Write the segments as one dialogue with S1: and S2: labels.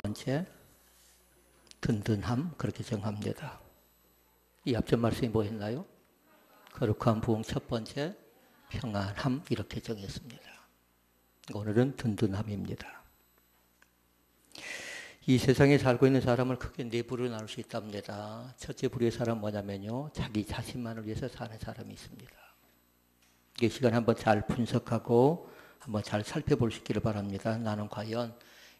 S1: 번째, 든든함 그렇게 정합니다. 이 앞전 말씀이 뭐였나요? 거룩한 부흥 첫 번째, 평안함 이렇게 정했습니다. 오늘은 든든함입니다. 이 세상에 살고 있는 사람을 크게 네 부류로 나눌 수 있답니다. 첫째 부류의 사람은 뭐냐면요, 자기 자신만을 위해서 사는 사람이 있습니다. 이 시간에 한번 잘 분석하고 한번 잘 살펴볼 수 있기를 바랍니다. 나는 과연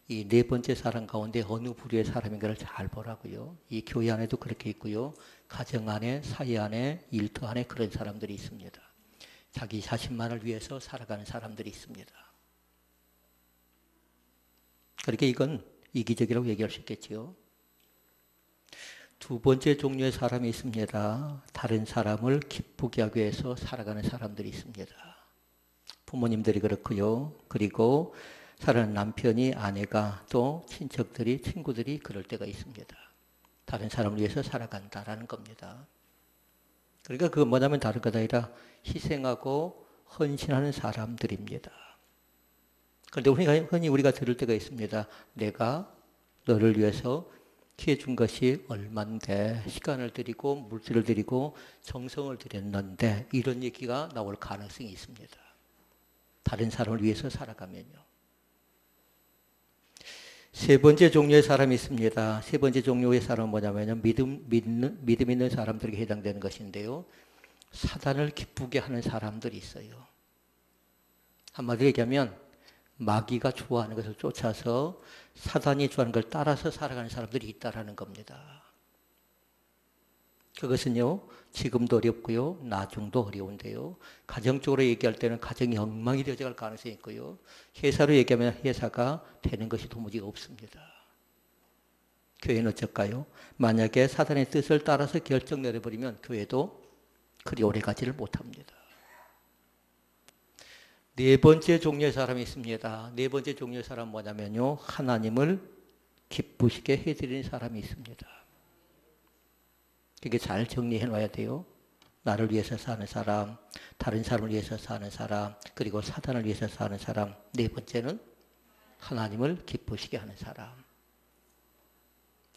S1: 이 네 번째 사람 가운데 어느 부류의 사람인가를 잘 보라고요. 이 교회 안에도 그렇게 있고요. 가정 안에, 사회 안에, 일터 안에 그런 사람들이 있습니다. 자기 자신만을 위해서 살아가는 사람들이 있습니다. 그러니까 이건 이기적이라고 얘기할 수 있겠지요. 두 번째 종류의 사람이 있습니다. 다른 사람을 기쁘게 하기 위해서 살아가는 사람들이 있습니다. 부모님들이 그렇고요. 그리고 사랑하는 남편이, 아내가, 또 친척들이, 친구들이 그럴 때가 있습니다. 다른 사람을 위해서 살아간다라는 겁니다. 그러니까 그건 뭐냐면 다른 것 아니라 희생하고 헌신하는 사람들입니다. 그런데 흔히 우리가 들을 때가 있습니다. 내가 너를 위해서 피해준 것이 얼만데 시간을 들이고 물질을 들이고 정성을 들였는데 이런 얘기가 나올 가능성이 있습니다. 다른 사람을 위해서 살아가면요. 세 번째 종류의 사람이 있습니다. 세 번째 종류의 사람은 뭐냐면 믿음 있는 사람들에게 해당되는 것인데요. 사단을 기쁘게 하는 사람들이 있어요. 한마디로 얘기하면 마귀가 좋아하는 것을 쫓아서 사단이 좋아하는 걸 따라서 살아가는 사람들이 있다라는 겁니다. 그것은요, 지금도 어렵고요, 나중도 어려운데요. 가정적으로 얘기할 때는 가정이 엉망이 되어갈 가능성이 있고요. 회사로 얘기하면 회사가 되는 것이 도무지 없습니다. 교회는 어쩔까요? 만약에 사단의 뜻을 따라서 결정 내려버리면 교회도 그리 오래 가지를 못합니다. 네 번째 종류의 사람이 있습니다. 네 번째 종류의 사람은 뭐냐면요, 하나님을 기쁘시게 해드리는 사람이 있습니다. 이게 잘 정리해 놔야 돼요. 나를 위해서 사는 사람, 다른 사람을 위해서 사는 사람, 그리고 사단을 위해서 사는 사람. 네 번째는 하나님을 기쁘시게 하는 사람.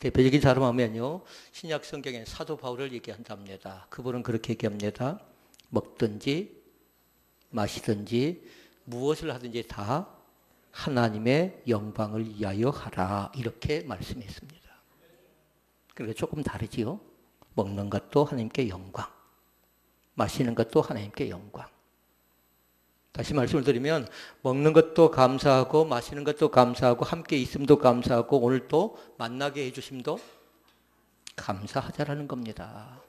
S1: 대표적인 사람 하면요, 신약 성경에 사도 바울을 얘기한답니다. 그분은 그렇게 얘기합니다. 먹든지 마시든지 무엇을 하든지 다 하나님의 영광을 위하여 하라, 이렇게 말씀했습니다. 그러니까 조금 다르지요. 먹는 것도 하나님께 영광, 마시는 것도 하나님께 영광. 다시 말씀을 드리면 먹는 것도 감사하고 마시는 것도 감사하고 함께 있음도 감사하고 오늘 또 만나게 해주심도 감사하자라는 겁니다.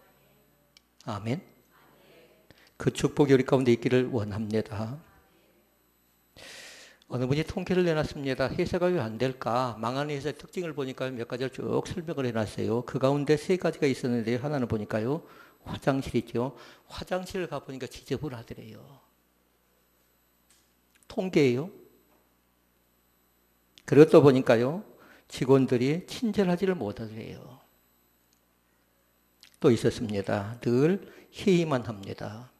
S1: 아멘. 그 축복이 우리 가운데 있기를 원합니다. 어느 분이 통계를 내놨습니다. 회사가 왜 안 될까? 망하는 회사의 특징을 보니까 몇 가지를 쭉 설명을 해놨어요. 그 가운데 세 가지가 있었는데 하나는 보니까요, 화장실이죠. 화장실을 가보니까 지저분하더래요. 통계예요. 그리고 또 보니까요, 직원들이 친절하지를 못하더래요. 또 있었습니다. 늘 회의만 합니다.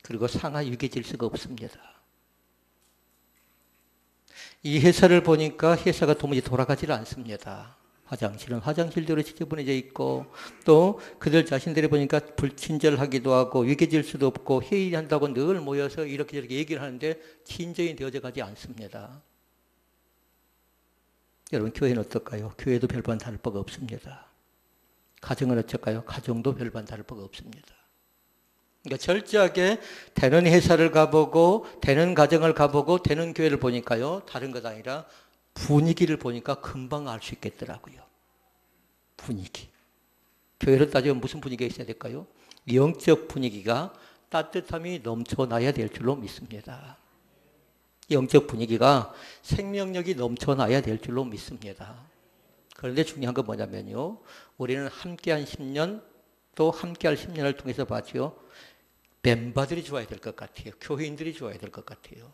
S1: 그리고 상하 유계 질서가 없습니다. 이 회사를 보니까 회사가 도무지 돌아가지를 않습니다. 화장실은 화장실대로 지저분해져 있고 또 그들 자신들이 보니까 불친절하기도 하고 위계질서도 없고 회의한다고 늘 모여서 이렇게 저렇게 얘기를 하는데 진전이 되어져 가지 않습니다. 여러분, 교회는 어떨까요? 교회도 별반 다를 바가 없습니다. 가정은 어떨까요? 가정도 별반 다를 바가 없습니다. 그러니까 철저하게 되는 회사를 가보고 되는 가정을 가보고 되는 교회를 보니까요, 다른 것 아니라 분위기를 보니까 금방 알 수 있겠더라고요. 분위기. 교회를 따지면 무슨 분위기가 있어야 될까요? 영적 분위기가 따뜻함이 넘쳐나야 될 줄로 믿습니다. 영적 분위기가 생명력이 넘쳐나야 될 줄로 믿습니다. 그런데 중요한 건 뭐냐면요, 우리는 함께한 10년 또 함께할 10년을 통해서 봤죠. 멤버들이 좋아야 될 것 같아요. 교회인들이 좋아야 될 것 같아요.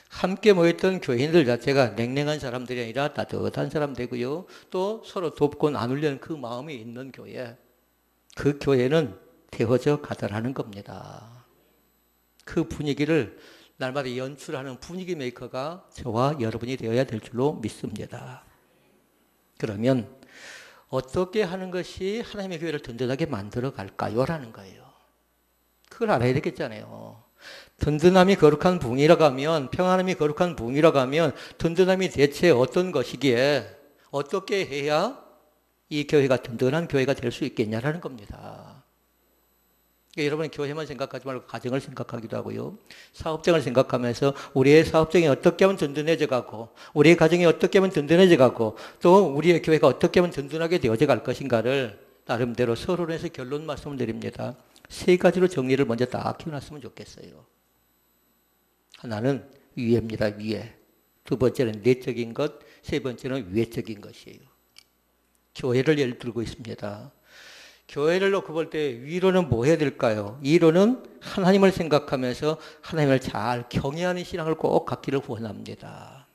S1: 함께 모였던 교회인들 자체가 냉랭한 사람들이 아니라 따뜻한 사람 되고요. 또 서로 돕고 나누려는 그 마음이 있는 교회. 그 교회는 되어져 가더라는 겁니다. 그 분위기를 날마다 연출하는 분위기 메이커가 저와 여러분이 되어야 될 줄로 믿습니다. 그러면 어떻게 하는 것이 하나님의 교회를 든든하게 만들어 갈까요? 라는 거예요. 그걸 알아야 되겠잖아요. 든든함이 거룩한 부흥이라고 하면, 평안함이 거룩한 부흥이라고 하면 든든함이 대체 어떤 것이기에 어떻게 해야 이 교회가 든든한 교회가 될 수 있겠냐라는 겁니다. 그러니까 여러분은 교회만 생각하지 말고 가정을 생각하기도 하고요. 사업장을 생각하면서 우리의 사업장이 어떻게 하면 든든해져 가고, 우리의 가정이 어떻게 하면 든든해져 가고, 또 우리의 교회가 어떻게 하면 든든하게 되어져 갈 것인가를 나름대로 서론에서 결론 말씀을 드립니다. 세 가지로 정리를 먼저 딱 해놨으면 좋겠어요. 하나는 위에입니다. 위에. 두 번째는 내적인 것, 세 번째는 외적인 것이에요. 교회를 예를 들고 있습니다. 교회를 놓고 볼 때 위로는 뭐 해야 될까요? 위로는 하나님을 생각하면서 하나님을 잘 경외하는 신앙을 꼭 갖기를 원합니다.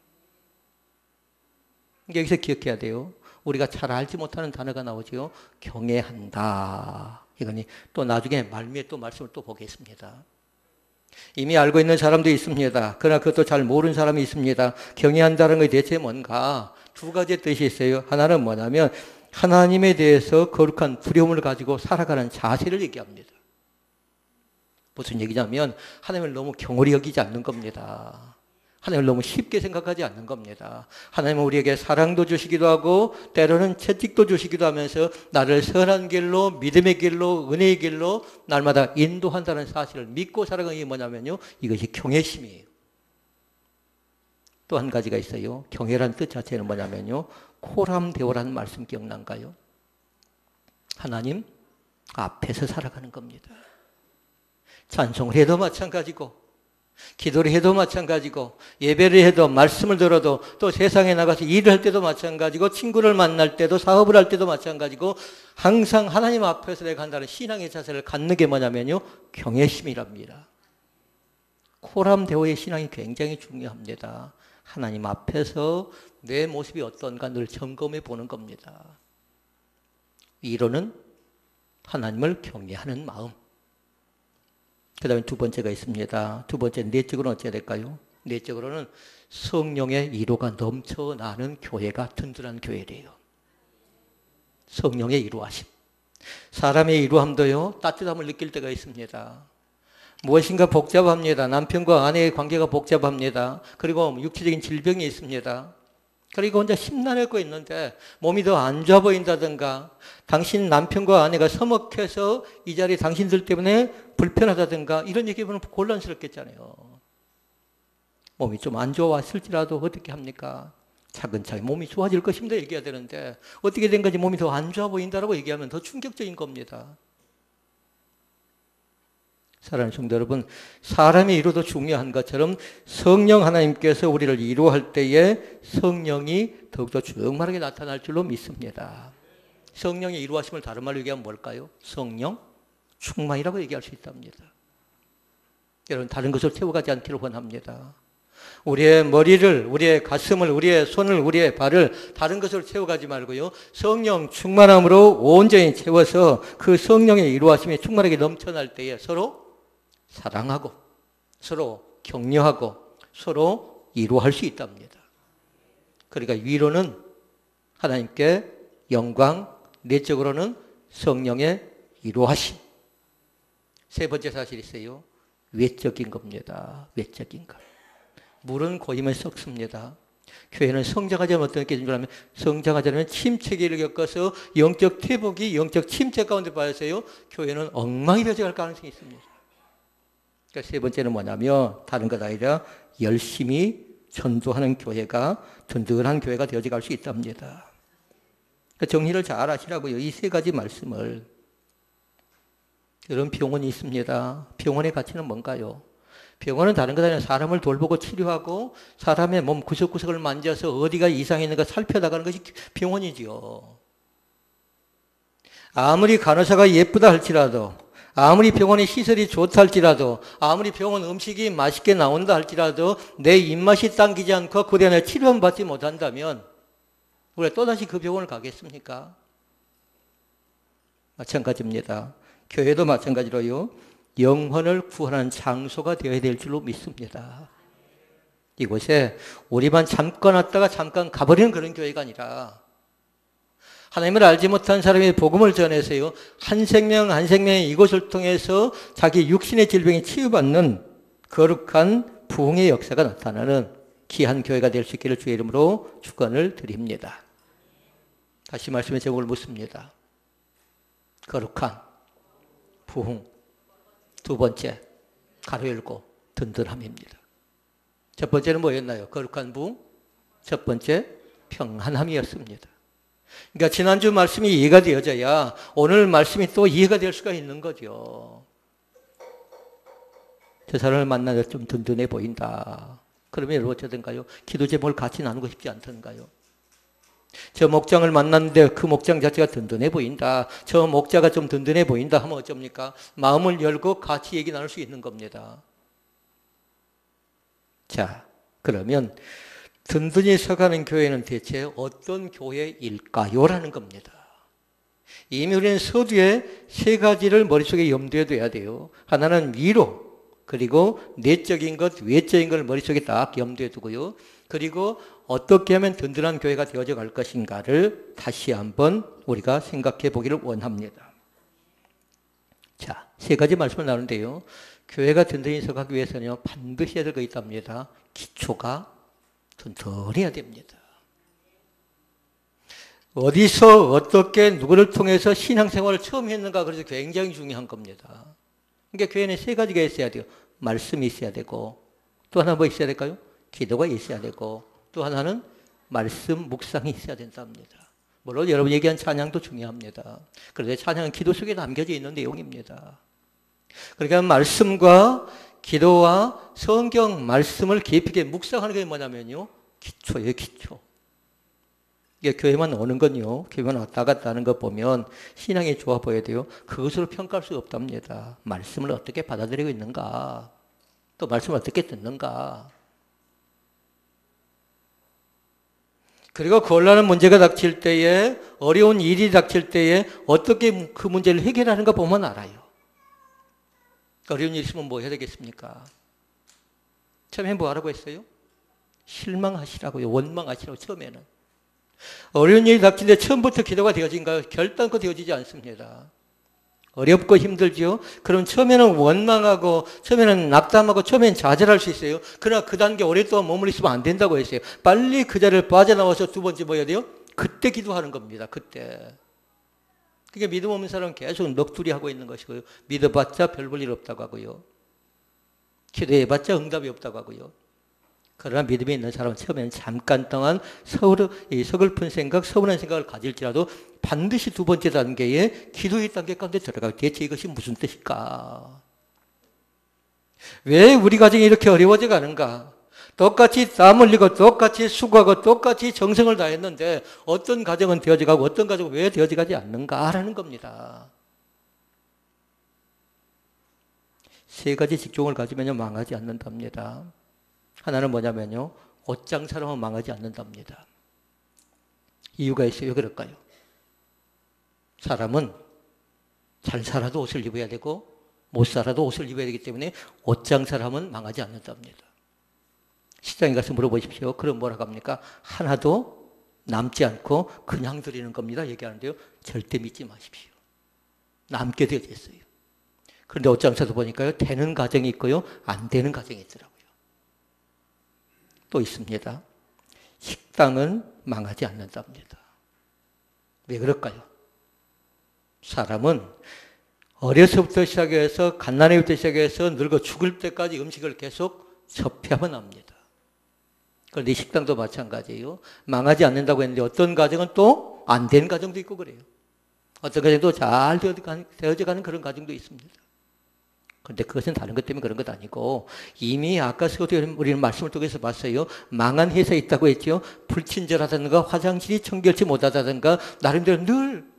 S1: 여기서 기억해야 돼요. 우리가 잘 알지 못하는 단어가 나오죠. 경외한다. 이거니 또 나중에 말미에 또 말씀을 또 보겠습니다. 이미 알고 있는 사람도 있습니다. 그러나 그것도 잘 모르는 사람이 있습니다. 경외한다는 것이 대체 뭔가? 두 가지 뜻이 있어요. 하나는 뭐냐면 하나님에 대해서 거룩한 두려움을 가지고 살아가는 자세를 얘기합니다. 무슨 얘기냐면 하나님을 너무 경홀히 여기지 않는 겁니다. 하나님을 너무 쉽게 생각하지 않는 겁니다. 하나님은 우리에게 사랑도 주시기도 하고 때로는 채찍도 주시기도 하면서 나를 선한 길로, 믿음의 길로, 은혜의 길로 날마다 인도한다는 사실을 믿고 살아가는 게 뭐냐면요, 이것이 경외심이에요. 또 한 가지가 있어요. 경외라는 뜻 자체는 뭐냐면요, 코람데오라는 말씀 기억난가요? 하나님 앞에서 살아가는 겁니다. 찬송을 해도 마찬가지고, 기도를 해도 마찬가지고, 예배를 해도, 말씀을 들어도, 또 세상에 나가서 일을 할 때도 마찬가지고, 친구를 만날 때도, 사업을 할 때도 마찬가지고, 항상 하나님 앞에서 내가 한다는 신앙의 자세를 갖는 게 뭐냐면요, 경외심이랍니다. 코람데오의 신앙이 굉장히 중요합니다. 하나님 앞에서 내 모습이 어떤가 늘 점검해 보는 겁니다. 위로는 하나님을 경외하는 마음. 그 다음에 두 번째가 있습니다. 두 번째, 내적으로는 어찌해야 될까요? 내적으로는 성령의 위로가 넘쳐나는 교회가 든든한 교회래요. 성령의 위로하심. 사람의 위로함도요, 따뜻함을 느낄 때가 있습니다. 무엇인가 복잡합니다. 남편과 아내의 관계가 복잡합니다. 그리고 육체적인 질병이 있습니다. 그리고 혼자 심란하고 있는데 몸이 더 안 좋아 보인다든가, 당신 남편과 아내가 서먹해서 이 자리 당신들 때문에 불편하다든가, 이런 얘기 보면 곤란스럽겠잖아요. 몸이 좀 안 좋았을지라도 어떻게 합니까? 차근차근 몸이 좋아질 것입니다 얘기해야 되는데, 어떻게 된 건지 몸이 더 안 좋아 보인다라고 얘기하면 더 충격적인 겁니다. 사랑하는 성도 여러분, 사람의 위로도 중요한 것처럼 성령 하나님께서 우리를 위로할 때에 성령이 더욱더 충만하게 나타날 줄로 믿습니다. 성령의 위로하심을 다른 말로 얘기하면 뭘까요? 성령 충만이라고 얘기할 수 있답니다. 여러분, 다른 것을 채워가지 않기를 원합니다. 우리의 머리를, 우리의 가슴을, 우리의 손을, 우리의 발을 다른 것으로 채워가지 말고요, 성령 충만함으로 온전히 채워서 그 성령의 위로하심이 충만하게 넘쳐날 때에 서로 사랑하고 서로 격려하고 서로 위로할 수 있답니다. 그러니까 위로는 하나님께 영광, 내적으로는 성령의 위로하심. 세 번째 사실이 있어요. 외적인 겁니다. 외적인 것. 물은 고이면 썩습니다. 교회는 성장하자면 어떤 게 있는 줄 아면, 성장하자면 침체기를 겪어서 영적 회복이 영적 침체 가운데 빠져서요, 교회는 엉망이 되어갈 가능성이 있습니다. 그러니까 세 번째는 뭐냐면 다른 것 아니라 열심히 전도하는 교회가 든든한 교회가 되어져 갈 수 있답니다. 그러니까 정리를 잘 하시라고요. 이 세 가지 말씀을. 이런 병원이 있습니다. 병원의 가치는 뭔가요? 병원은 다른 것 아니라 사람을 돌보고 치료하고 사람의 몸 구석구석을 만져서 어디가 이상이 있는가 살펴나가는 것이 병원이지요. 아무리 간호사가 예쁘다 할지라도, 아무리 병원의 시설이 좋다 할지라도, 아무리 병원 음식이 맛있게 나온다 할지라도 내 입맛이 당기지 않고 그에 대한 치료를 받지 못한다면 우리가 또다시 그 병원을 가겠습니까? 마찬가지입니다. 교회도 마찬가지로요, 영혼을 구원하는 장소가 되어야 될 줄로 믿습니다. 이곳에 우리만 잠깐 왔다가 잠깐 가버리는 그런 교회가 아니라 하나님을 알지 못한 사람이 복음을 전해서요, 한 생명 한 생명이 이곳을 통해서 자기 육신의 질병에 치유받는 거룩한 부흥의 역사가 나타나는 귀한 교회가 될 수 있기를 주의 이름으로 축원을 드립니다. 다시 말씀의 제목을 묻습니다. 거룩한 부흥. 두 번째, 가로 열고 든든함입니다. 첫 번째는 뭐였나요? 거룩한 부흥. 첫 번째, 평안함이었습니다. 그러니까 지난주 말씀이 이해가 되어져야 오늘 말씀이 또 이해가 될 수가 있는 거죠. 저 사람을 만나서 좀 든든해 보인다. 그러면 여러분 어쩌든가요? 기도 제목을 같이 나누고 싶지 않던가요? 저 목장을 만났는데 그 목장 자체가 든든해 보인다. 저 목자가 좀 든든해 보인다 하면 어쩝니까? 마음을 열고 같이 얘기 나눌 수 있는 겁니다. 자, 그러면 든든히 서가는 교회는 대체 어떤 교회일까요? 라는 겁니다. 이미 우리는 서두에 세 가지를 머릿속에 염두에 둬야 돼요. 하나는 위로, 그리고 내적인 것, 외적인 걸 머릿속에 딱 염두에 두고요. 그리고 어떻게 하면 든든한 교회가 되어져 갈 것인가를 다시 한번 우리가 생각해 보기를 원합니다. 자, 세 가지 말씀을 나누는데요. 교회가 든든히 서가기 위해서는요, 반드시 해야 될 거 있답니다. 기초가 든든해야 됩니다. 어디서 어떻게 누구를 통해서 신앙생활을 처음 했는가, 그래서 굉장히 중요한 겁니다. 그러니까 교회는 세 가지가 있어야 돼요. 말씀이 있어야 되고, 또 하나 뭐 있어야 될까요? 기도가 있어야 되고, 또 하나는 말씀 묵상이 있어야 된답니다. 물론 여러분 얘기한 찬양도 중요합니다. 그런데 찬양은 기도 속에 담겨져 있는 내용입니다. 그러니까 말씀과 기도와 성경 말씀을 깊이 있게 묵상하는 게 뭐냐면요, 기초예요, 기초. 이게 교회만 오는 건요, 교회만 왔다 갔다 하는 거 보면 신앙이 좋아 보여야 돼요. 그것으로 평가할 수 없답니다. 말씀을 어떻게 받아들이고 있는가, 또 말씀을 어떻게 듣는가. 그리고 곤란한 문제가 닥칠 때에, 어려운 일이 닥칠 때에 어떻게 그 문제를 해결하는가 보면 알아요. 어려운 일 있으면 뭐 해야 되겠습니까? 처음에 뭐 하라고 했어요? 실망하시라고요. 원망하시라고, 처음에는. 어려운 일이 닥칠 때 처음부터 기도가 되어진가요? 결단코 되어지지 않습니다. 어렵고 힘들죠? 그럼 처음에는 원망하고, 처음에는 낙담하고, 처음에는 좌절할 수 있어요. 그러나 그 단계 오랫동안 머물러 있으면 안 된다고 했어요. 빨리 그 자리를 빠져나와서 두 번째 뭐 해야 돼요? 그때 기도하는 겁니다. 그때. 그게 믿음 없는 사람은 계속 넋두리 하고 있는 것이고요. 믿어봤자 별 볼 일 없다고 하고요. 기도해봤자 응답이 없다고 하고요. 그러나 믿음이 있는 사람은 처음에는 잠깐 동안 서글픈 생각, 서운한 생각을 가질지라도 반드시 두 번째 단계에 기도의 단계 가운데 들어가고, 대체 이것이 무슨 뜻일까? 왜 우리 가정이 이렇게 어려워져 가는가? 똑같이 땀 흘리고 똑같이 수고하고 똑같이 정성을 다했는데 어떤 가정은 되어져 가고 어떤 가정은 왜 되어져 가지 않는가라는 겁니다. 세 가지 직종을 가지면 망하지 않는답니다. 하나는 뭐냐면요, 옷장사람은 망하지 않는답니다. 이유가 있어요. 왜 그럴까요? 사람은 잘 살아도 옷을 입어야 되고 못 살아도 옷을 입어야 되기 때문에 옷장사람은 망하지 않는답니다. 시장에 가서 물어보십시오. 그럼 뭐라고 합니까? 하나도 남지 않고 그냥 드리는 겁니다. 얘기하는데요. 절대 믿지 마십시오. 남게 되어져 있어요. 그런데 옷장사도 보니까요, 되는 가정이 있고요, 안 되는 가정이 있더라고요. 또 있습니다. 식당은 망하지 않는답니다. 왜 그럴까요? 사람은 어려서부터 시작해서 갓난아기부터 시작해서 늙어 죽을 때까지 음식을 계속 접해야만 합니다. 그런데 이 식당도 마찬가지예요. 망하지 않는다고 했는데 어떤 가정은 또 안 되는 가정도 있고 그래요. 어떤 가정도 잘 되어져가는 그런 가정도 있습니다. 그런데 그것은 다른 것 때문에 그런 것 아니고, 이미 아까 우리는 말씀을 통해서 봤어요. 망한 회사에 있다고 했죠. 불친절하다든가 화장실이 청결치 못하다든가 나름대로 늘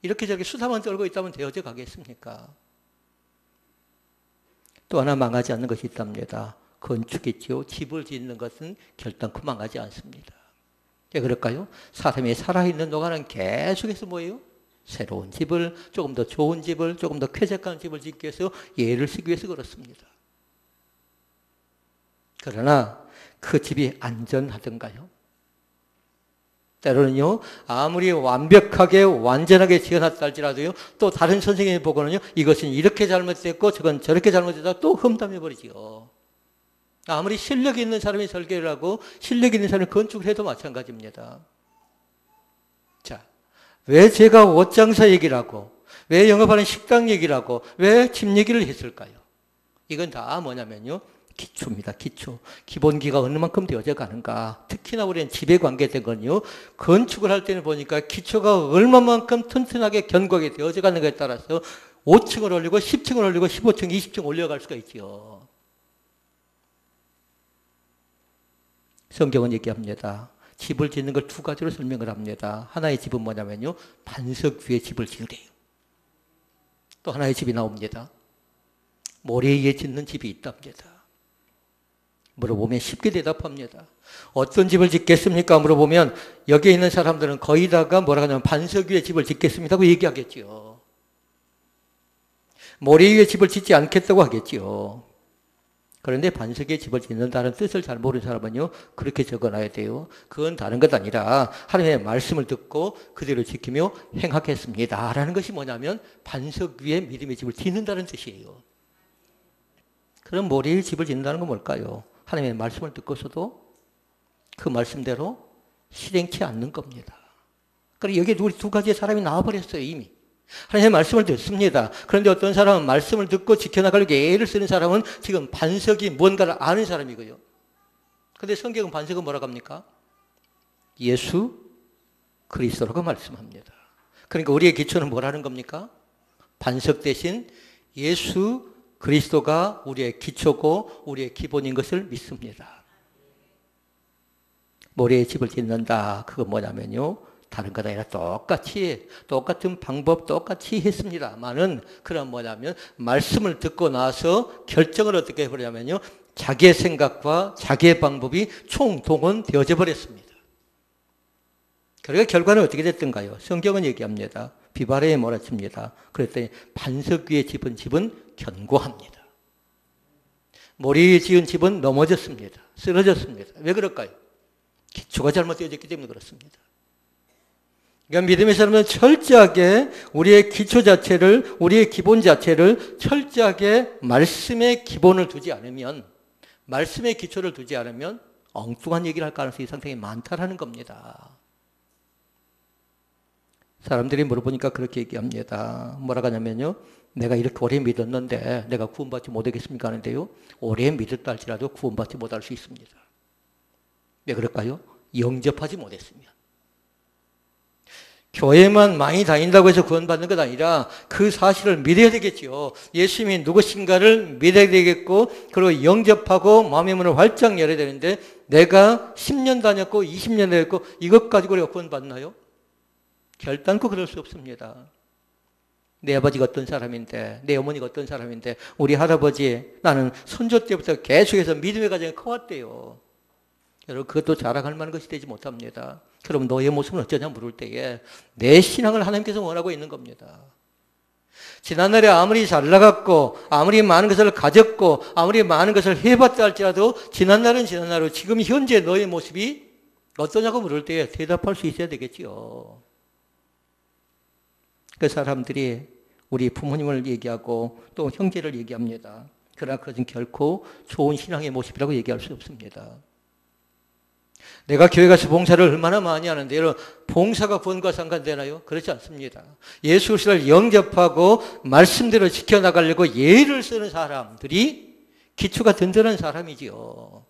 S1: 이렇게 저렇게 수다만 떨고 있다면 되어져 가겠습니까? 또 하나 망하지 않는 것이 있답니다. 건축이죠. 집을 짓는 것은 결단코 망하지 않습니다. 왜 그럴까요? 사람이 살아있는 동안은 계속해서 뭐예요? 새로운 집을, 조금 더 좋은 집을, 조금 더 쾌적한 집을 짓기 위해서 예를 쓰기 위해서 그렇습니다. 그러나 그 집이 안전하던가요? 때로는요, 아무리 완벽하게 완전하게 지어놨다 할지라도요, 또 다른 선생님이 보고는요, 이것은 이렇게 잘못됐고 저건 저렇게 잘못됐다 또 험담해버리지요. 아무리 실력 있는 사람이 설계를 하고 실력 있는 사람이 건축을 해도 마찬가지입니다. 자, 왜 제가 옷장사 얘기를 하고, 왜 영업하는 식당 얘기를 하고, 왜 집 얘기를 했을까요? 이건 다 뭐냐면요, 기초입니다. 기초. 기본기가 어느 만큼 되어져 가는가. 특히나 우리는 집에 관계된 건요, 건축을 할 때는 보니까 기초가 얼마만큼 튼튼하게 견고하게 되어져 가는가에 따라서 5층을 올리고 10층을 올리고 15층, 20층 올려갈 수가 있죠. 성경은 얘기합니다. 집을 짓는 걸 두 가지로 설명을 합니다. 하나의 집은 뭐냐면요, 반석 위에 집을 지으래요. 또 하나의 집이 나옵니다. 모래 위에 짓는 집이 있답니다. 물어보면 쉽게 대답합니다. 어떤 집을 짓겠습니까? 물어보면 여기에 있는 사람들은 거의 다가 뭐라고 하냐면 반석 위에 집을 짓겠습니다고 얘기하겠지요. 모래 위에 집을 짓지 않겠다고 하겠지요. 그런데 반석 위에 집을 짓는다는 뜻을 잘 모르는 사람은요, 그렇게 적어놔야 돼요. 그건 다른 것 아니라 하나님의 말씀을 듣고 그대로 지키며 행하겠습니다 라는 것이 뭐냐면 반석 위에 믿음의 집을 짓는다는 뜻이에요. 그럼 모래 위에 집을 짓는다는 건 뭘까요? 하나님의 말씀을 듣고서도 그 말씀대로 실행치 않는 겁니다. 그리고 여기에 우리 두 가지의 사람이 나와버렸어요, 이미. 하나님의 말씀을 듣습니다. 그런데 어떤 사람은 말씀을 듣고 지켜나가려고 애를 쓰는 사람은 지금 반석이 뭔가를 아는 사람이고요. 그런데 성경은 반석은 뭐라고 합니까? 예수 그리스도라고 말씀합니다. 그러니까 우리의 기초는 뭐라는 겁니까? 반석 대신 예수 그리스도가 우리의 기초고 우리의 기본인 것을 믿습니다. 모래에 집을 짓는다. 그건 뭐냐면요, 다른 것 아니라 똑같은 방법 똑같이 했습니다만은 그건 뭐냐면 말씀을 듣고 나서 결정을 어떻게 해버리냐면요, 자기의 생각과 자기의 방법이 총동원되어져 버렸습니다. 그러니까 결과는 어떻게 됐던가요? 성경은 얘기합니다. 비바레에 몰아칩니다. 그랬더니 반석 위에 집은 견고합니다. 모래 위에 지은 집은 넘어졌습니다. 쓰러졌습니다. 왜 그럴까요? 기초가 잘못되어졌기 때문에 그렇습니다. 그러니까 믿음의 사람은 철저하게 우리의 기초 자체를, 우리의 기본 자체를 철저하게 말씀의 기본을 두지 않으면, 말씀의 기초를 두지 않으면 엉뚱한 얘기를 할 가능성이 상당히 많다라는 겁니다. 사람들이 물어보니까 그렇게 얘기합니다. 뭐라고 하냐면요, 내가 이렇게 오래 믿었는데 내가 구원받지 못하겠습니까 하는데요, 오래 믿었다 할지라도 구원받지 못할 수 있습니다. 왜 그럴까요? 영접하지 못했으면. 교회만 많이 다닌다고 해서 구원받는 것 아니라 그 사실을 믿어야 되겠죠. 예수님이 누구신가를 믿어야 되겠고, 그리고 영접하고 마음의 문을 활짝 열어야 되는데, 내가 10년 다녔고 20년 다녔고 이것 가지고 우리가 구원받나요? 결단코 그럴 수 없습니다. 내 아버지가 어떤 사람인데, 내 어머니가 어떤 사람인데, 우리 할아버지, 나는 선조 때부터 계속해서 믿음의 과정이 커왔대요. 여러분, 그것도 자랑할 만한 것이 되지 못합니다. 그럼 너의 모습은 어쩌냐 물을 때에 내 신앙을 하나님께서 원하고 있는 겁니다. 지난날에 아무리 잘 나갔고, 아무리 많은 것을 가졌고, 아무리 많은 것을 해봤다 할지라도 지난날은 지난날로 지금 현재 너의 모습이 어떠냐고 물을 때에 대답할 수 있어야 되겠지요. 그 사람들이 우리 부모님을 얘기하고 또 형제를 얘기합니다. 그러나 그것은 결코 좋은 신앙의 모습이라고 얘기할 수 없습니다. 내가 교회 가서 봉사를 얼마나 많이 하는데, 여러분, 봉사가 구원과 상관되나요? 그렇지 않습니다. 예수 그리스도를 영접하고 말씀대로 지켜나가려고 예를 쓰는 사람들이 기초가 든든한 사람이지요.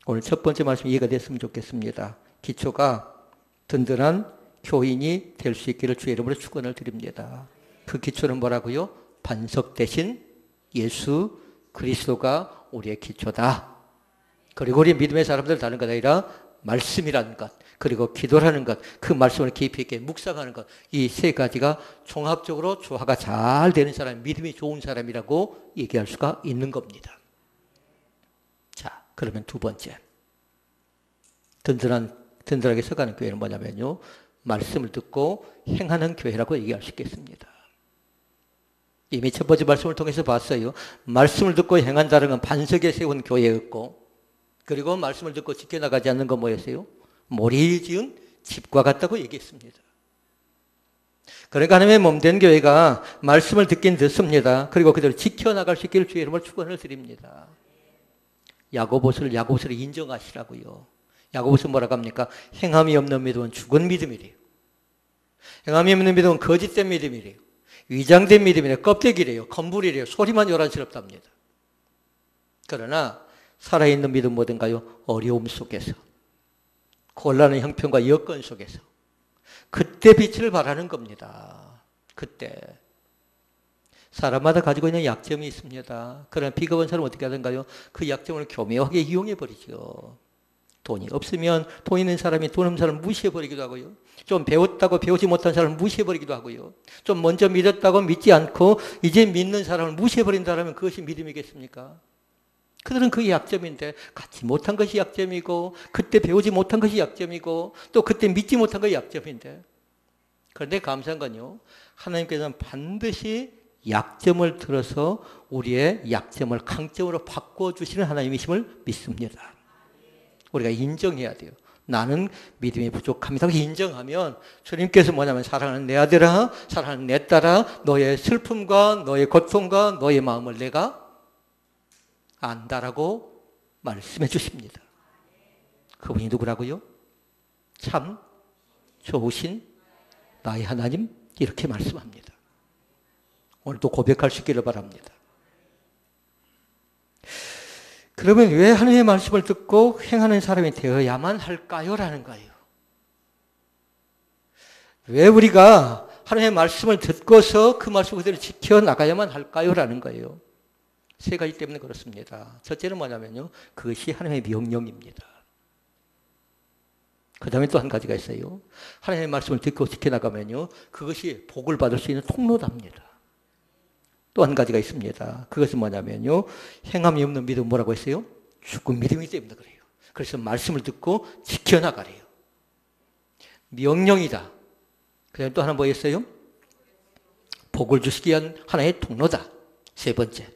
S1: 오늘 첫 번째 말씀 이해가 됐으면 좋겠습니다. 기초가 든든한 교인이 될 수 있기를 주의 이름으로 축원을 드립니다. 그 기초는 뭐라고요? 반석 대신 예수 그리스도가 우리의 기초다. 그리고 우리 믿음의 사람들 다른 것 아니라 말씀이라는 것, 그리고 기도라는 것, 그 말씀을 깊이 있게 묵상하는 것, 이 세 가지가 종합적으로 조화가 잘 되는 사람, 믿음이 좋은 사람이라고 얘기할 수가 있는 겁니다. 자, 그러면 두 번째, 든든하게 서가는 교회는 뭐냐면요, 말씀을 듣고 행하는 교회라고 얘기할 수 있겠습니다. 이미 첫 번째 말씀을 통해서 봤어요. 말씀을 듣고 행한다는 건 반석에 세운 교회였고, 그리고 말씀을 듣고 지켜나가지 않는 건 뭐였어요? 모래에 지은 집과 같다고 얘기했습니다. 그러니까 하나님의 몸된 교회가 말씀을 듣긴 듣습니다. 그리고 그대로 지켜나갈 수 있기를 주의 이름으로 축원을 드립니다. 야고보서를 인정하시라고요. 야고보서 뭐라고 합니까? 행함이 없는 믿음은 죽은 믿음이래요. 행함이 없는 믿음은 거짓된 믿음이래요. 위장된 믿음이래요. 껍데기래요. 건불이래요. 소리만 요란스럽답니다. 그러나 살아있는 믿음 뭐든가요? 어려움 속에서, 곤란한 형편과 여건 속에서 그때 빛을 발하는 겁니다. 그때. 사람마다 가지고 있는 약점이 있습니다. 그러나 비겁한 사람은 어떻게 하던가요? 그 약점을 교묘하게 이용해버리죠. 돈이 없으면 돈 있는 사람이 돈 없는 사람을 무시해버리기도 하고요. 좀 배웠다고 배우지 못한 사람을 무시해버리기도 하고요. 좀 먼저 믿었다고 믿지 않고 이제 믿는 사람을 무시해버린다면 그것이 믿음이겠습니까? 그들은 그게 약점인데, 갖지 못한 것이 약점이고, 그때 배우지 못한 것이 약점이고, 또 그때 믿지 못한 것이 약점인데. 그런데 감사한 건요, 하나님께서는 반드시 약점을 들어서 우리의 약점을 강점으로 바꿔주시는 하나님이심을 믿습니다. 우리가 인정해야 돼요. 나는 믿음이 부족합니다. 인정하면 주님께서 뭐냐면, 사랑하는 내 아들아, 사랑하는 내 딸아, 너의 슬픔과 너의 고통과 너의 마음을 내가 안다라고 말씀해 주십니다. 그분이 누구라고요? 참 좋으신 나의 하나님, 이렇게 말씀합니다. 오늘도 고백할 수 있기를 바랍니다. 그러면 왜 하나님의 말씀을 듣고 행하는 사람이 되어야만 할까요? 라는 거예요. 왜 우리가 하나님의 말씀을 듣고서 그 말씀 그대로 지켜나가야만 할까요? 라는 거예요. 세 가지 때문에 그렇습니다. 첫째는 뭐냐면요, 그것이 하나님의 명령입니다. 그 다음에 또 한 가지가 있어요. 하나님의 말씀을 듣고 지켜나가면요, 그것이 복을 받을 수 있는 통로답니다. 또 한 가지가 있습니다. 그것은 뭐냐면요, 행함이 없는 믿음, 뭐라고 했어요? 죽은 믿음이기 때문에 그래요. 그래서 말씀을 듣고 지켜나가래요. 명령이다. 그 다음에 또 하나 뭐였어요? 복을 주시기 위한 하나의 통로다. 세 번째,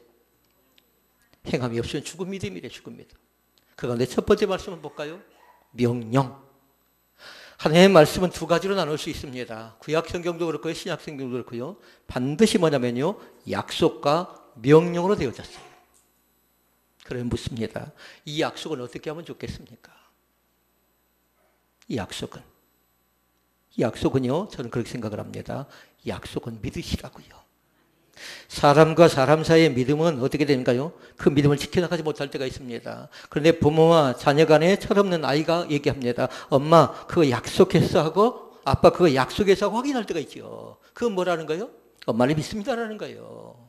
S1: 행함이 없으면 죽은 믿음이래, 죽은 믿음. 그 가운데 첫 번째 말씀은 볼까요? 명령. 하나님의 말씀은 두 가지로 나눌 수 있습니다. 구약 성경도 그렇고요, 신약 성경도 그렇고요. 반드시 뭐냐면요, 약속과 명령으로 되어졌어요. 그래 묻습니다. 이 약속은 어떻게 하면 좋겠습니까? 이 약속은요, 저는 그렇게 생각을 합니다. 약속은 믿으시라고요. 사람과 사람 사이의 믿음은 어떻게 되는가요? 그 믿음을 지켜나가지 못할 때가 있습니다. 그런데 부모와 자녀 간에 철없는 아이가 얘기합니다. 엄마, 그거 약속했어 하고, 아빠 그거 약속했어 하고 확인할 때가 있죠. 그건 뭐라는 거예요? 엄마를 믿습니다라는 거예요.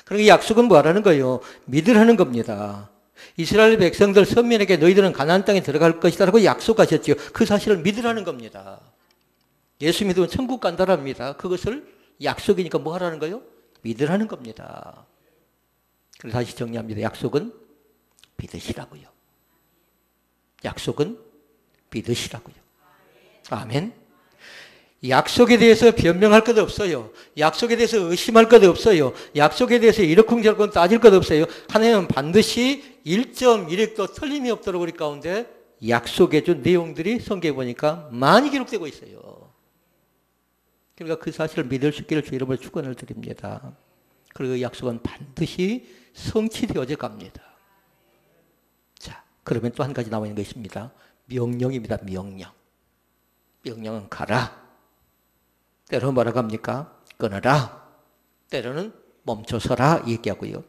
S1: 그러니까 약속은 뭐라는 거예요? 믿으라는 겁니다. 이스라엘 백성들 선민에게 너희들은 가나안 땅에 들어갈 것이다라고 약속하셨죠. 그 사실을 믿으라는 겁니다. 예수 믿으면 천국 간다랍니다. 그것을 약속이니까 뭐 하라는 거예요? 믿으라는 겁니다. 그래서 다시 정리합니다. 약속은 믿으시라고요. 약속은 믿으시라고요. 아멘. 약속에 대해서 변명할 것 없어요. 약속에 대해서 의심할 것 없어요. 약속에 대해서 이러쿵저러쿵 따질 것 없어요. 하나님은 반드시 1.1획도 틀림이 없도록 우리 가운데 약속해 준 내용들이 성경에 보니까 많이 기록되고 있어요. 그러니까 그 사실을 믿을 수 있기를 주 이름으로 축원을 드립니다. 그리고 그 약속은 반드시 성취되어져 갑니다. 자, 그러면 또 한 가지 나와 있는 거 있습니다. 명령입니다. 명령. 명령은 가라. 때로는 뭐라고 합니까? 끊어라. 때로는 멈춰서라 얘기하고요.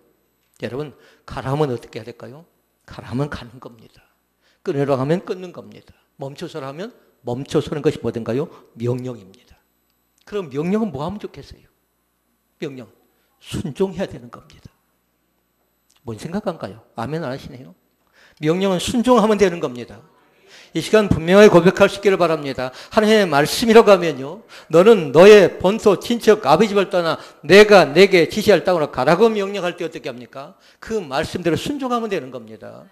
S1: 여러분, 가라 하면 어떻게 해야 될까요? 가라 하면 가는 겁니다. 끊으라고 하면 끊는 겁니다. 멈춰서라 하면 멈춰서는 것이 뭐든가요? 명령입니다. 그럼 명령은 뭐 하면 좋겠어요? 명령, 순종해야 되는 겁니다. 뭔 생각한가요? 아멘 안 하시네요. 명령은 순종하면 되는 겁니다. 이 시간 분명하게 고백할 수 있기를 바랍니다. 하나님의 말씀이라고 하면요, 너는 너의 본토, 친척, 아버지 집을 떠나 내가 내게 지시할 땅으로 가라고 명령할 때 어떻게 합니까? 그 말씀대로 순종하면 되는 겁니다.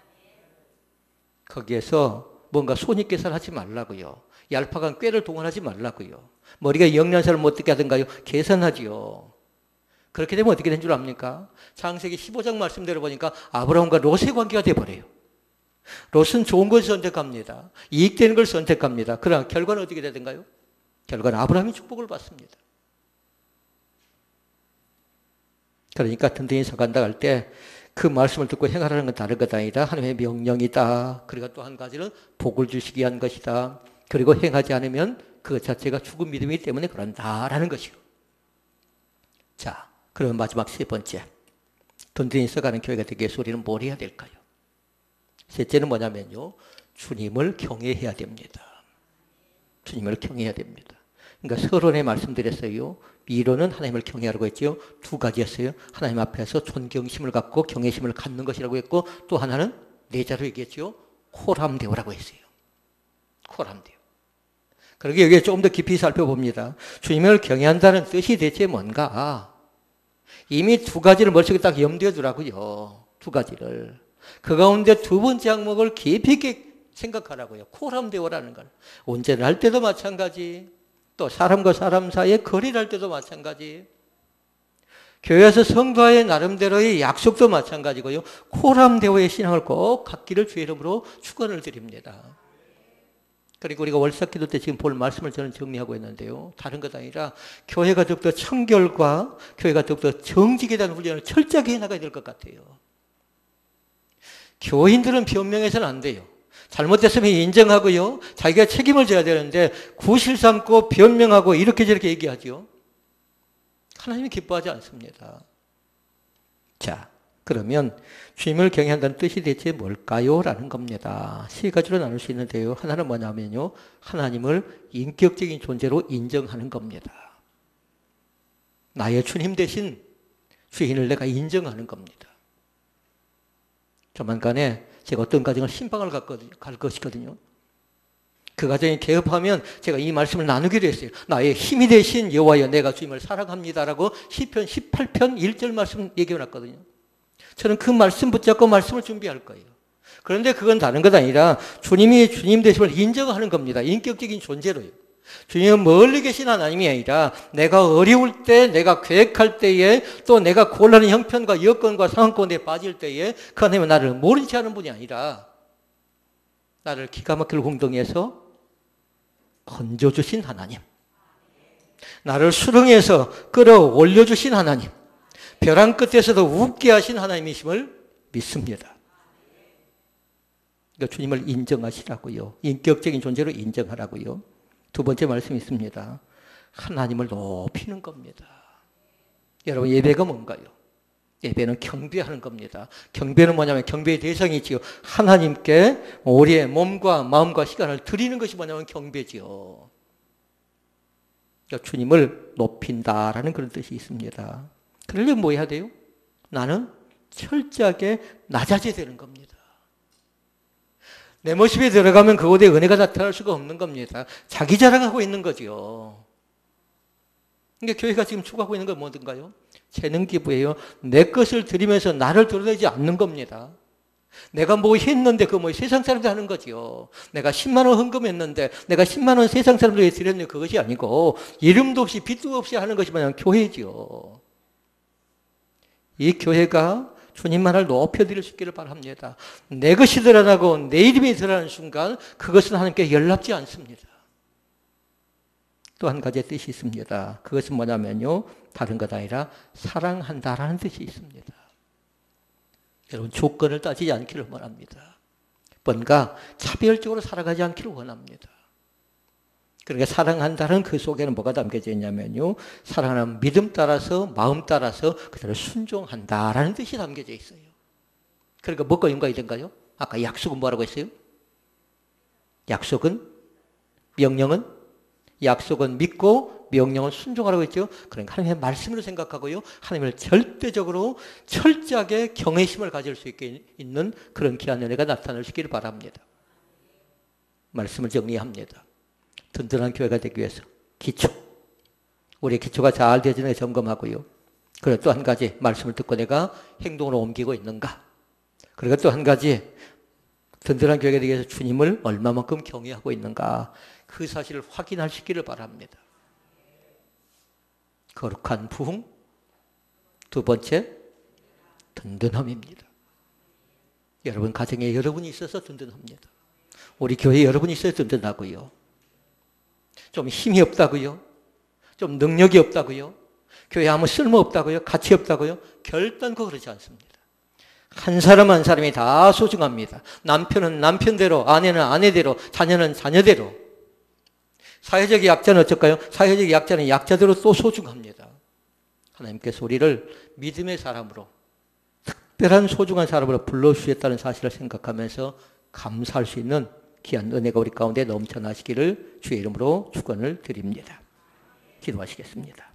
S1: 거기에서 뭔가 손익계산하지 말라고요. 얄팍한 꾀를 동원하지 말라고요. 머리가 영양사를 못 듣게 하든가요. 계산하지요. 그렇게 되면 어떻게 된 줄 압니까? 창세기 15장 말씀대로 보니까 아브라함과 롯의 관계가 돼버려요. 롯은 좋은 걸 선택합니다. 이익되는 걸 선택합니다. 그러나 결과는 어떻게 되든가요? 결과는 아브라함이 축복을 받습니다. 그러니까 든든히 서간다 할 때 그 말씀을 듣고 행하라는 건 다른 것 아니다. 하나님의 명령이다. 그리고 또 한 가지는 복을 주시기 위한 것이다. 그리고 행하지 않으면 그 자체가 죽은 믿음이기 때문에 그런다라는 것이요. 자, 그러면 마지막 세 번째. 든든히 서가는 교회가 되기 위해서 우리는 뭘 해야 될까요? 셋째는 뭐냐면요. 주님을 경외해야 됩니다. 주님을 경외해야 됩니다. 그러니까 서론에 말씀드렸어요. 이론은 하나님을 경외하라고 했죠. 두 가지였어요. 하나님 앞에서 존경심을 갖고 경외심을 갖는 것이라고 했고 또 하나는 내자로 얘기했죠. 호람되오라고 했어요. 호람되오. 그러게 여기에 조금 더 깊이 살펴봅니다. 주님을 경외한다는 뜻이 대체 뭔가? 이미 두 가지를 머릿속에 딱 염두에 두라고요. 두 가지를. 그 가운데 두 번째 항목을 깊이 있게 생각하라고요. 호람되오라는 걸. 언제를 할 때도 마찬가지. 또 사람과 사람 사이에 거리를 할 때도 마찬가지. 교회에서 성도와의 나름대로의 약속도 마찬가지고요. 호람되오의 신앙을 꼭 갖기를 주의 이름으로 축원을 드립니다. 그리고 우리가 월삭기도 때 지금 볼 말씀을 저는 정리하고 있는데요. 다른 것 아니라 교회가 더욱더 청결과 교회가 더욱더 정직에 대한 훈련을 철저하게 해나가야 될 것 같아요. 교인들은 변명해서는 안 돼요. 잘못됐으면 인정하고요. 자기가 책임을 져야 되는데 구실 삼고 변명하고 이렇게 저렇게 얘기하죠. 하나님이 기뻐하지 않습니다. 자, 그러면 주님을 경외한다는 뜻이 대체 뭘까요? 라는 겁니다. 세 가지로 나눌 수 있는데요. 하나는 뭐냐면요. 하나님을 인격적인 존재로 인정하는 겁니다. 나의 주님 대신 주인을 내가 인정하는 겁니다. 조만간에 제가 어떤 가정을 신방을 갈 것이거든요. 그 가정이 개업하면 제가 이 말씀을 나누기로 했어요. 나의 힘이 되신 여호와여 내가 주님을 사랑합니다라고 시편 18편 1절 말씀 얘기해 놨거든요. 저는 그 말씀 붙잡고 말씀을 준비할 거예요. 그런데 그건 다른 것 아니라 주님이 주님 되심을 인정하는 겁니다. 인격적인 존재로요. 주님은 멀리 계신 하나님이 아니라 내가 어려울 때, 내가 계획할 때에 또 내가 곤란한 형편과 여건과 상황 가운데 빠질 때에 그 하나님은 나를 모른 채 하는 분이 아니라 나를 기가 막힐 공동에서 건져주신 하나님, 나를 수렁에서 끌어올려주신 하나님, 벼랑 끝에서도 웃게 하신 하나님이심을 믿습니다. 그러니까 주님을 인정하시라고요. 인격적인 존재로 인정하라고요. 두 번째 말씀이 있습니다. 하나님을 높이는 겁니다. 여러분 예배가 뭔가요? 예배는 경배하는 겁니다. 경배는 뭐냐면 경배의 대상이 있지요. 하나님께 우리의 몸과 마음과 시간을 드리는 것이 뭐냐면 경배지요. 그러니까 주님을 높인다라는 그런 뜻이 있습니다. 그러려면 뭐 해야 돼요? 나는 철저하게 낮아져야 되는 겁니다. 내 모습에 들어가면 그곳에 은혜가 나타날 수가 없는 겁니다. 자기 자랑하고 있는 거죠. 그러니까 교회가 지금 추구하고 있는 건 뭐든가요? 재능 기부예요. 내 것을 드리면서 나를 드러내지 않는 겁니다. 내가 뭐 했는데 그 뭐 세상 사람들 하는 거죠. 내가 10만 원 헌금했는데 내가 10만 원 세상 사람들에게 드렸는데 그것이 아니고 이름도 없이 빛도 없이 하는 것이 뭐냐면 교회죠. 이 교회가 주님만을 높여드릴 수 있기를 바랍니다. 내 것이 드러나고 내 이름이 드러나는 순간 그것은 하나님께 연락지 않습니다. 또 한 가지의 뜻이 있습니다. 그것은 뭐냐면요. 다른 것 아니라 사랑한다라는 뜻이 있습니다. 여러분 조건을 따지지 않기를 원합니다. 뭔가 차별적으로 살아가지 않기를 원합니다. 그러니까 사랑한다는 그 속에는 뭐가 담겨져 있냐면요. 사랑하는 믿음 따라서 마음 따라서 그대로 순종한다라는 뜻이 담겨져 있어요. 그러니까 뭐가 연관이 된가요? 아까 약속은 뭐라고 했어요? 약속은 명령은 약속은 믿고 명령은 순종하라고 했죠. 그러니까 하나님의 말씀으로 생각하고요. 하나님을 절대적으로 철저하게 경외심을 가질 수 있게 있는 그런 귀한 은혜가 나타날 수 있기를 바랍니다. 말씀을 정리합니다. 든든한 교회가 되기 위해서 기초, 우리의 기초가 잘 되어지는 게 점검하고요. 그리고 또 한 가지 말씀을 듣고 내가 행동으로 옮기고 있는가. 그리고 또 한 가지 든든한 교회가 되기 위해서 주님을 얼마만큼 경외하고 있는가 그 사실을 확인하시기를 바랍니다. 거룩한 부흥, 두 번째 든든함입니다. 여러분 가정에 여러분이 있어서 든든합니다. 우리 교회에 여러분이 있어야 든든하고요. 좀 힘이 없다고요? 좀 능력이 없다고요? 교회 아무 쓸모 없다고요? 가치 없다고요? 결단코 그렇지 않습니다. 한 사람 한 사람이 다 소중합니다. 남편은 남편대로, 아내는 아내대로, 자녀는 자녀대로. 사회적 약자는 어쩔까요? 사회적 약자는 약자대로 또 소중합니다. 하나님께서 우리를 믿음의 사람으로, 특별한 소중한 사람으로 불러주셨다는 사실을 생각하면서 감사할 수 있는 귀한 은혜가 우리 가운데 넘쳐나시기를 주의 이름으로 축원을 드립니다. 기도하시겠습니다.